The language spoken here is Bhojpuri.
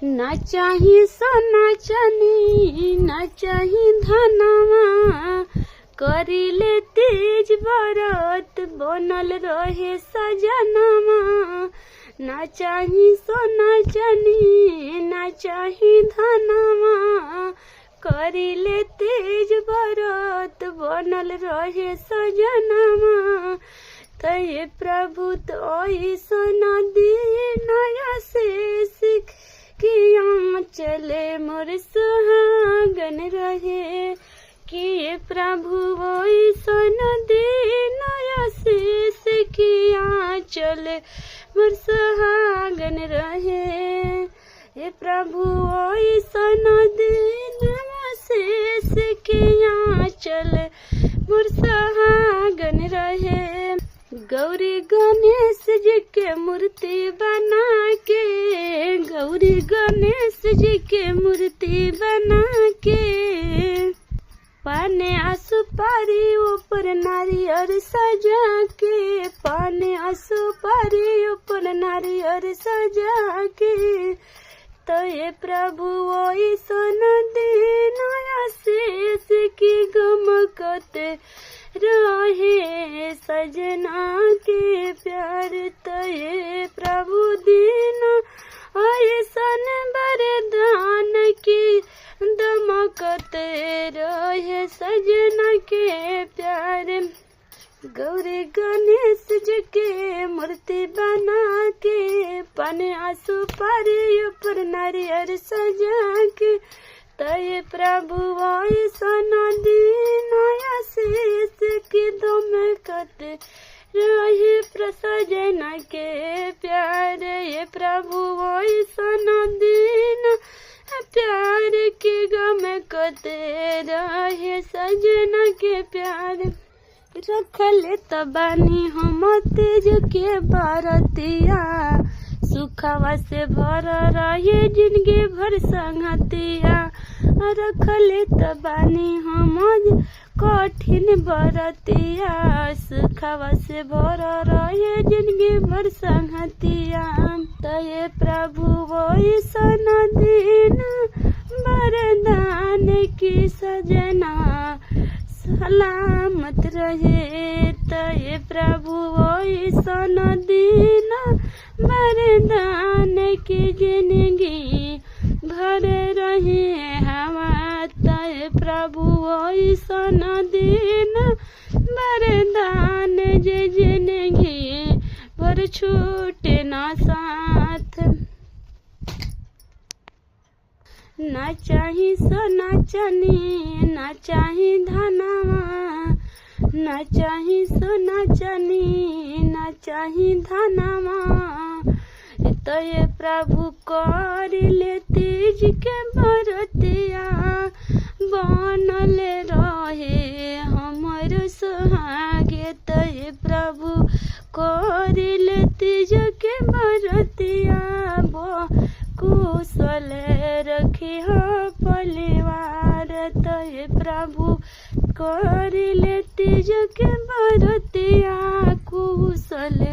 ना चाही सोना चानी ना चाही धनवा, करिले तीज बरत बनल रहे सजनवा। ना चाही सोना चानी ना चाही धनवा, करिले तीज बरत बनल रहे सजनवा। तय प्रभु तो सोना दीनया से सिख किया चले मोर सुहागन रहे। कि प्रभु वही सोना दीनया से सिखिया चले मोर सुहागन रहे। हे प्रभु वही सोना दीनया से सिखिया चले मोर सुहागन रहे। गौरी गणेश जी के मूर्ति बना के, गौरी गणेश जी के मूर्ति बना के, पाने सुपारी ऊपर नारियल सजा के, पाने सुपारी ऊपर नारियल सजा के। तो ये प्रभु वही सोना दीनया शेष की गमकत रहे सजना के प्यार। तो ये प्रभु दीन ऐसन वरदान की दमकत रहे सजना के प्यार। गौरी गणेश जी के मूर्ति बना के, पाने सुपारी ऊपर नारियल सजा के। तय प्रभु वही सोना दीनया शेष की दमकत रहे प्रसजना के प्यार। ये प्रभु वही सोना दीन प्यार की गमकत रहे सजना के प्यार। रखले तबानी हम तेज के बरतिया, सुखवा से भर रहे जिंदगी भर संगतिया। रखले तबानी हम कठिन बरतिया, सुखवा से भर रहे जिंदगी भर संगतिया। तय प्रभु वही सोना दीन वरदान की सजना सलामत रहे। तय प्रभु वही सोना दीन वरदान की जिंदगी भर रहे हवा। तय प्रभु वही सोना दीन वरदान जे जिंदगी भर छूटे ना साथ। ना चाही सोना चानी ना चाही धनवा, ना चाही सोना चानी ना चाही धनवा। तय प्रभु करिले तीज के बरतिया बनल रहे हमर सुहागे। तय प्रभु करिले तीज के बरतिया कुशल रखी हो परिवार। तय प्रभु करिले तीज के बरतिया कुशल